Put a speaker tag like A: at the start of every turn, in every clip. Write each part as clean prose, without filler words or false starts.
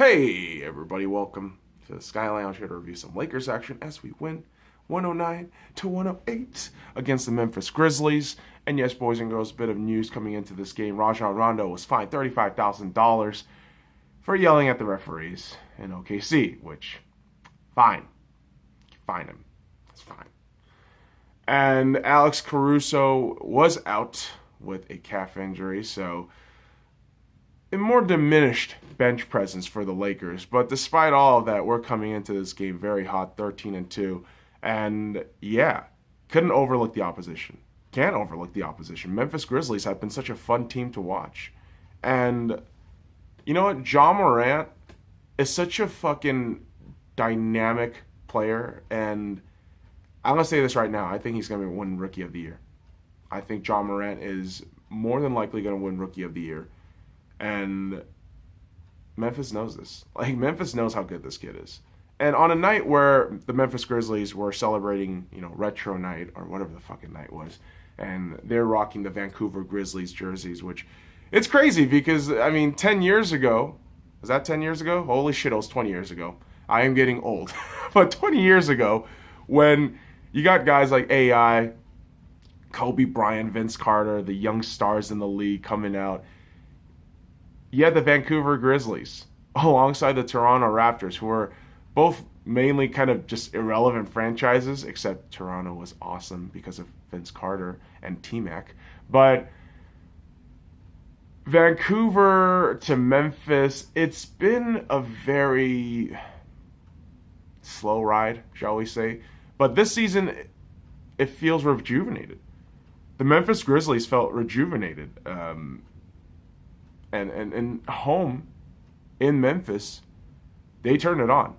A: Hey everybody, welcome to the SkyLounge here to review some Lakers action as we win 109-108 against the Memphis Grizzlies. And yes, boys and girls, a bit of news coming into this game. Rajon Rondo was fined $35,000 for yelling at the referees in OKC, which, fine. Fine him. It's fine. And Alex Caruso was out with a calf injury, so a more diminished bench presence for the Lakers. But despite all of that, we're coming into this game very hot, 13-2. And yeah, couldn't overlook the opposition. Can't overlook the opposition. Memphis Grizzlies have been such a fun team to watch. And you know what? Ja Morant is such a fucking dynamic player. And I'm going to say this right now. I think he's going to win Rookie of the Year. I think Ja Morant is more than likely going to win Rookie of the Year. And Memphis knows this. Like, Memphis knows how good this kid is. And on a night where the Memphis Grizzlies were celebrating, retro night or whatever the fucking night was, and they're rocking the Vancouver Grizzlies jerseys, which it's crazy because, 10 years ago, was that 10 years ago? Holy shit, it was 20 years ago. I am getting old. But 20 years ago, when you got guys like AI, Kobe Bryant, Vince Carter, the young stars in the league coming out, you had the Vancouver Grizzlies alongside the Toronto Raptors, who were both mainly kind of just irrelevant franchises, except Toronto was awesome because of Vince Carter and T-Mac. But Vancouver to Memphis, it's been a very slow ride, shall we say. But this season, it feels rejuvenated. The Memphis Grizzlies felt rejuvenated. And home in Memphis, they turned it on.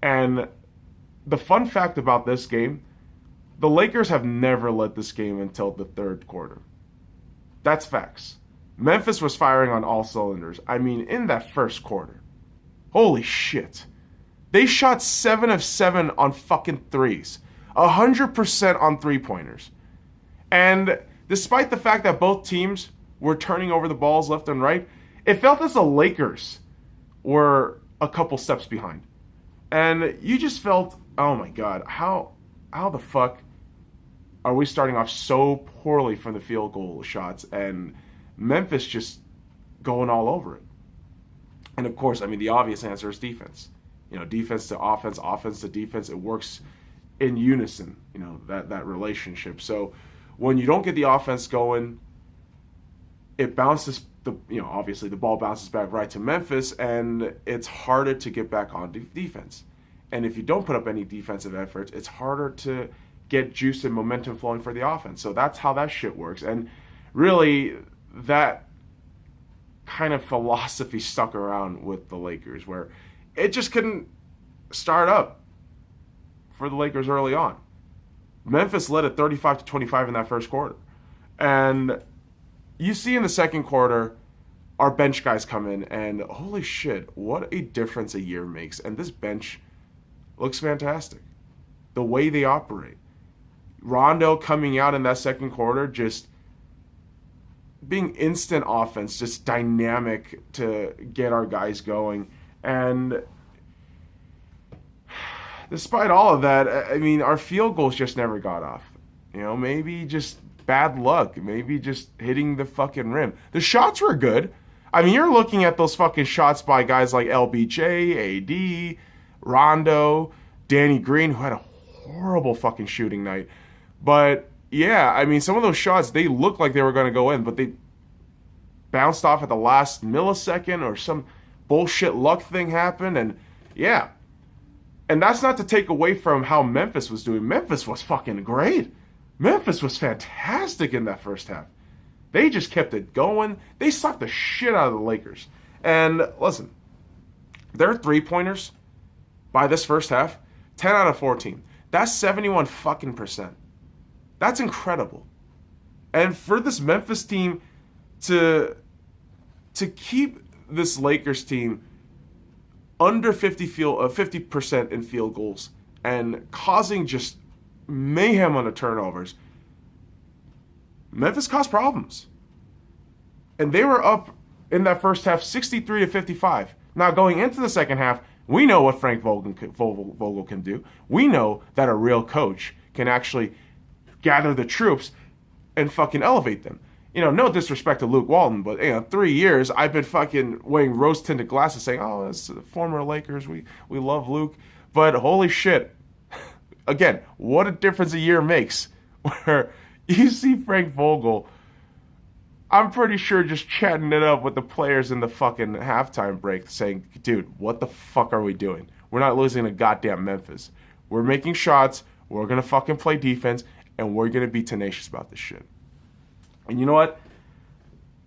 A: And the fun fact about this game, the Lakers have never led this game until the third quarter. That's facts. Memphis was firing on all cylinders. In that first quarter. Holy shit. They shot 7 of 7 on fucking threes. 100% on three-pointers. And despite the fact that both teams were turning over the balls left and right, it felt as the Lakers were a couple steps behind. And you just felt, oh my God, how the fuck are we starting off so poorly from the field goal shots and Memphis just going all over it? And of course, the obvious answer is defense. Defense to offense, offense to defense, it works in unison, that relationship. So when you don't get the offense going, it bounces, obviously the ball bounces back right to Memphis, and it's harder to get back on defense. And if you don't put up any defensive efforts, it's harder to get juice and momentum flowing for the offense. So that's how that shit works. And really, that kind of philosophy stuck around with the Lakers, where it just couldn't start up for the Lakers early on. Memphis led at 35-25 in that first quarter. And you see in the second quarter, our bench guys come in, and holy shit, what a difference a year makes. And this bench looks fantastic. The way they operate. Rondo coming out in that second quarter, just being instant offense, just dynamic to get our guys going. And despite all of that, our field goals just never got off. Maybe just bad luck, maybe just hitting the fucking rim. The shots were good. You're looking at those fucking shots by guys like LBJ, AD, Rondo, Danny Green, who had a horrible fucking shooting night. But yeah, some of those shots, they looked like they were going to go in, but they bounced off at the last millisecond or some bullshit luck thing happened. And yeah, and that's not to take away from how Memphis was doing. Memphis was fucking great. Memphis was fantastic in that first half. They just kept it going. They sucked the shit out of the Lakers. And listen, their three-pointers by this first half, 10 out of 14. That's 71 fucking percent. That's incredible. And for this Memphis team to keep this Lakers team under 50% in field goals and causing just mayhem on the turnovers, Memphis caused problems. And they were up in that first half 63-55. Now, going into the second half, we know what Frank Vogel can do. We know that a real coach can actually gather the troops and fucking elevate them. No disrespect to Luke Walton, but 3 years I've been fucking wearing rose-tinted glasses saying, oh, it's the former Lakers. We love Luke. But holy shit. Again, what a difference a year makes. Where you see Frank Vogel, I'm pretty sure just chatting it up with the players in the fucking halftime break saying, dude, what the fuck are we doing? We're not losing to goddamn Memphis. We're making shots. We're going to fucking play defense. And we're going to be tenacious about this shit. And you know what?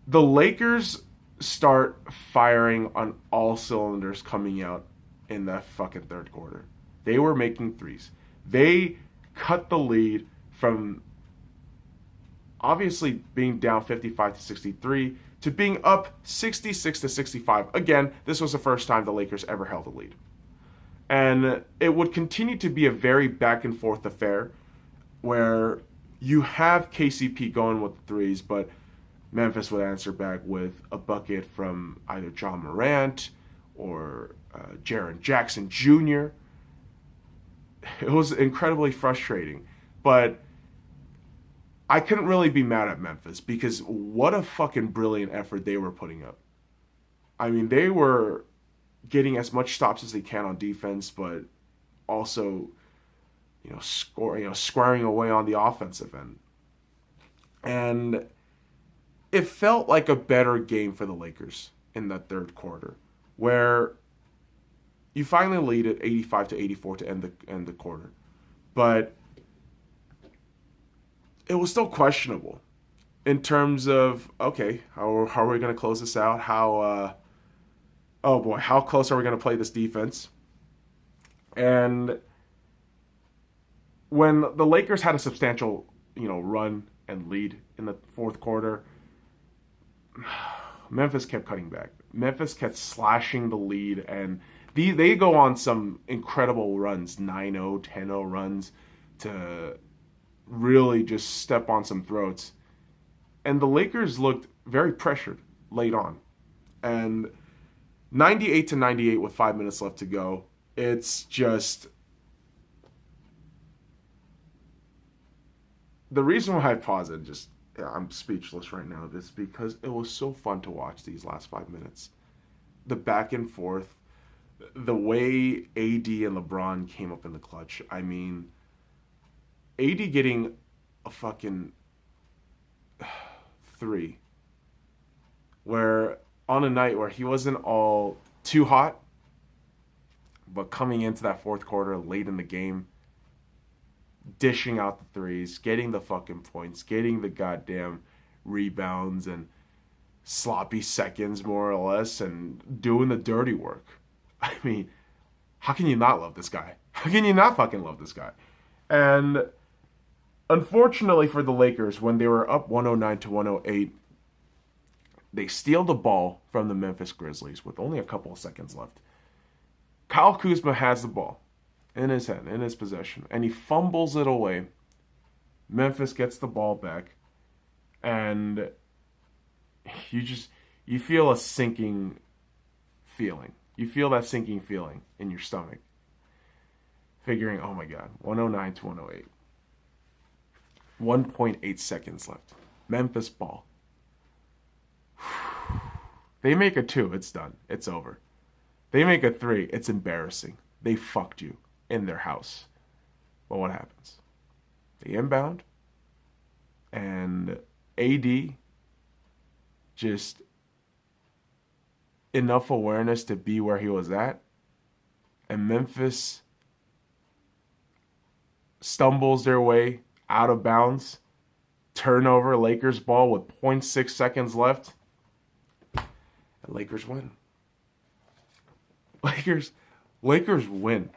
A: The Lakers start firing on all cylinders coming out in that fucking third quarter. They were making threes. They cut the lead from obviously being down 55-63 to being up 66-65. Again, this was the first time the Lakers ever held a lead. And it would continue to be a very back and forth affair where you have KCP going with the threes, but Memphis would answer back with a bucket from either John Morant or Jaren Jackson Jr. It was incredibly frustrating, but I couldn't really be mad at Memphis because what a fucking brilliant effort they were putting up. I mean, they were getting as much stops as they can on defense, but also squaring away on the offensive end. And it felt like a better game for the Lakers in the third quarter, where you finally lead at 85-84 to end the quarter. But it was still questionable in terms of, okay, how are we going to close this out? How close are we going to play this defense? And when the Lakers had a substantial, run and lead in the fourth quarter, Memphis kept cutting back. Memphis kept slashing the lead, and they go on some incredible runs, 9-0, 10-0 runs to really just step on some throats. And the Lakers looked very pressured late on. And 98-98 with 5 minutes left to go, it's just... The reason why I paused it, I'm speechless right now, is because it was so fun to watch these last 5 minutes. The back and forth, the way AD and LeBron came up in the clutch. I mean, AD getting a fucking 3, where on a night where he wasn't all too hot, but coming into that fourth quarter late in the game, dishing out the threes, getting the fucking points, getting the goddamn rebounds and sloppy seconds, more or less, and doing the dirty work. I mean, how can you not love this guy? How can you not fucking love this guy? And unfortunately for the Lakers, when they were up 109-108, they steal the ball from the Memphis Grizzlies with only a couple of seconds left. Kyle Kuzma has the ball in his hand, in his possession, and he fumbles it away. Memphis gets the ball back, and you feel a sinking feeling. You feel that sinking feeling in your stomach, figuring, oh my God, 109-108. 1.8 seconds left. Memphis ball. They make a 2, it's done. It's over. They make a 3, it's embarrassing. They fucked you in their house. But what happens? They inbound, and AD just enough awareness to be where he was at, and Memphis stumbles their way out of bounds, turnover, Lakers ball with 0.6 seconds left, and Lakers win. Lakers win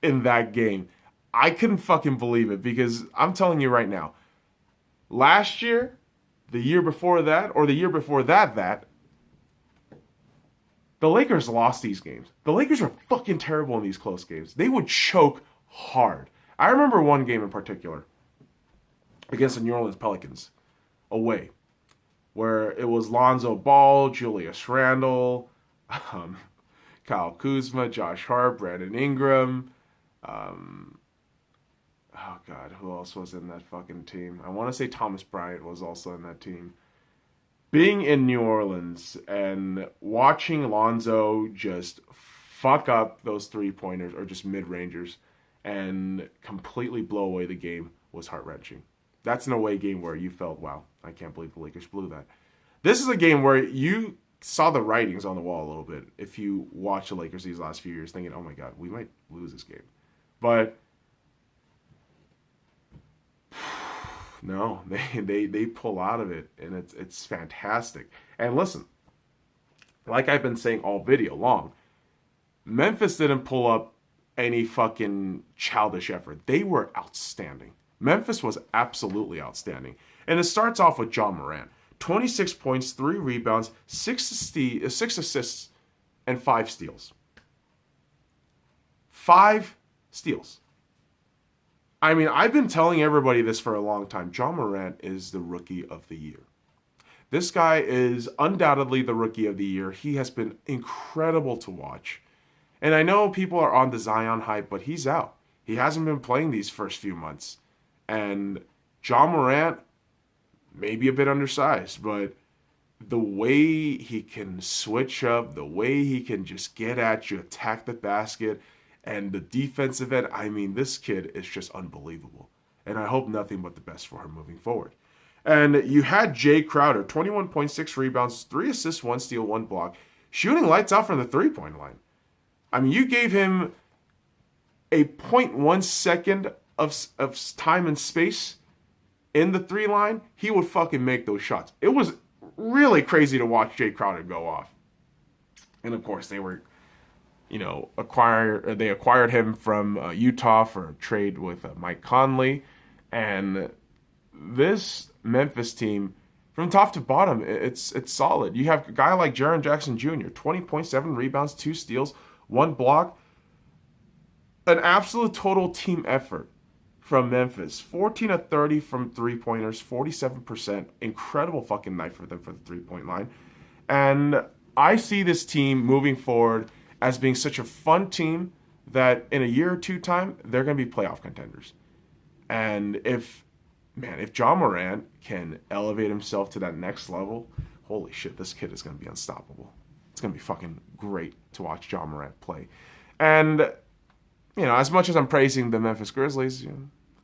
A: in that game. I couldn't fucking believe it, because I'm telling you right now, last year, the year before that, or the year before that, the Lakers lost these games. The Lakers were fucking terrible in these close games. They would choke hard. I remember one game in particular against the New Orleans Pelicans away, where it was Lonzo Ball, Julius Randle, Um, Kyle Kuzma, Josh Hart, Brandon Ingram. Um, oh God, who else was in that fucking team? I want to say Thomas Bryant was also in that team. Being in New Orleans and watching Lonzo just fuck up those 3-pointers or just mid-rangers and completely blow away the game was heart-wrenching. That's an away game where you felt, wow, I can't believe the Lakers blew that. This is a game where you saw the writings on the wall a little bit if you watch the Lakers these last few years, thinking, oh my God, we might lose this game. But no, they pull out of it, and it's fantastic. And listen, like I've been saying all video long, Memphis didn't pull up any fucking childish effort. They were outstanding. Memphis was absolutely outstanding. And it starts off with John Morant. 26 points, 3 rebounds, 6 assists, and 5 steals. 5 steals. I mean, I've been telling everybody this for a long time. John Morant is the rookie of the year. This guy is undoubtedly the rookie of the year. He has been incredible to watch. And I know people are on the Zion hype, but he's out. He hasn't been playing these first few months. And John Morant, maybe a bit undersized, but the way he can switch up, the way he can just get at you, attack the basket, and the defensive end, I mean, this kid is just unbelievable. And I hope nothing but the best for him moving forward. And you had Jay Crowder, 21.6 rebounds, 3 assists, 1 steal, 1 block, shooting lights out from the 3-point line. I mean, you gave him a 0.1 second of time and space in the 3 line, he would fucking make those shots. It was really crazy to watch Jay Crowder go off. And of course, they were, they acquired him from Utah for a trade with Mike Conley. And this Memphis team, from top to bottom, it's solid. You have a guy like Jaren Jackson Jr., 20.7 rebounds, 2 steals, 1 block. An absolute total team effort from Memphis. 14 of 30 from 3-pointers, 47%. Incredible fucking night for them for the 3-point line. And I see this team moving forward as being such a fun team that in a year or two time, they're going to be playoff contenders. And if John Morant can elevate himself to that next level, holy shit, this kid is going to be unstoppable. It's going to be fucking great to watch John Morant play. And, as much as I'm praising the Memphis Grizzlies,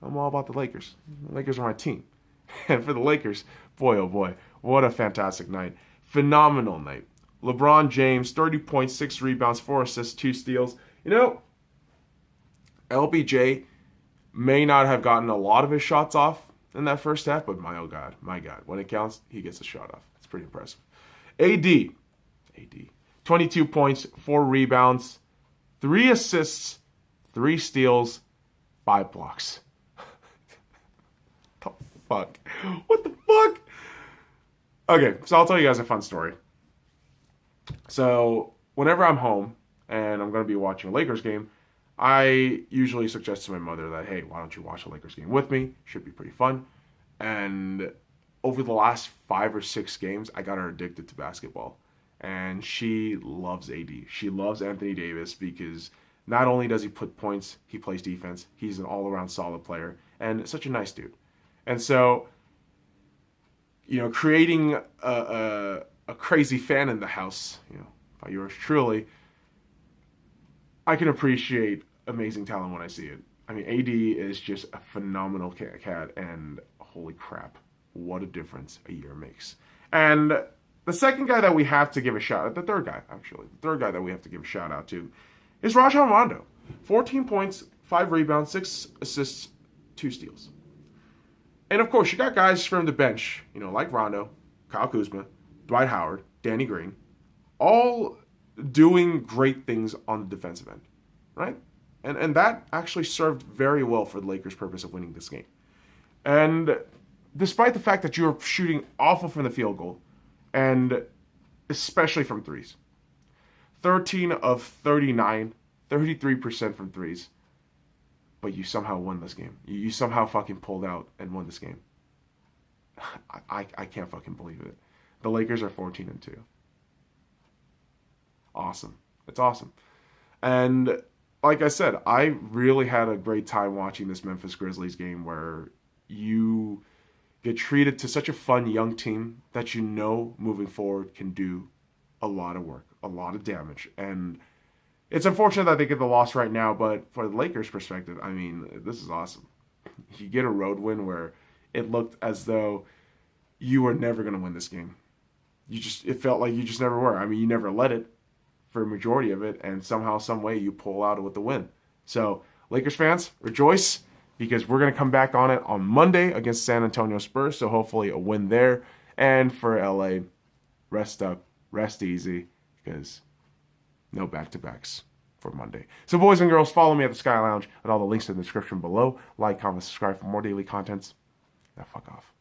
A: I'm all about the Lakers. The Lakers are my team. And for the Lakers, boy, oh boy, what a fantastic night. Phenomenal night. LeBron James, 30.6 rebounds, 4 assists, 2 steals. LBJ may not have gotten a lot of his shots off in that first half, but my God, when it counts, he gets a shot off. It's pretty impressive. AD, 22 points, 4 rebounds, 3 assists, 3 steals, 5 blocks. Fuck. What the fuck? Okay, so I'll tell you guys a fun story. So, whenever I'm home and I'm going to be watching a Lakers game, I usually suggest to my mother that, hey, why don't you watch a Lakers game with me? Should be pretty fun. And over the last 5 or 6 games, I got her addicted to basketball. And she loves AD. She loves Anthony Davis because not only does he put points, he plays defense. He's an all-around solid player and such a nice dude. And so, creating a crazy fan in the house, by yours truly, I can appreciate amazing talent when I see it. I mean, AD is just a phenomenal cat, and holy crap, what a difference a year makes. And the second guy that we have to give a shout out, the third guy that we have to give a shout out to is Rajon Rondo. 14 points, 5 rebounds, 6 assists, 2 steals. And of course, you got guys from the bench, like Rondo, Kyle Kuzma, Dwight Howard, Danny Green, all doing great things on the defensive end, right? And that actually served very well for the Lakers' purpose of winning this game. And despite the fact that you were shooting awful from the field goal, and especially from threes, 13 of 39, 33% from threes, but you somehow won this game. You somehow fucking pulled out and won this game. I can't fucking believe it. The Lakers are 14-2. awesome. It's awesome. And like I said, I really had a great time watching this Memphis Grizzlies game where you get treated to such a fun young team that you know moving forward can do a lot of work, a lot of damage. And it's unfortunate that they get the loss right now, but for the Lakers' perspective, I mean, this is awesome. You get a road win where it looked as though you were never going to win this game. It felt like you just never were. I mean, you never let it for a majority of it, and somehow, some way, you pull out with the win. So, Lakers fans, rejoice, because we're going to come back on it on Monday against San Antonio Spurs, so hopefully a win there. And for LA, rest up, rest easy, because no back-to-backs for Monday. So, boys and girls, follow me at the Sky Lounge, and all the links in the description below. Like, comment, subscribe for more daily contents. Now, fuck off.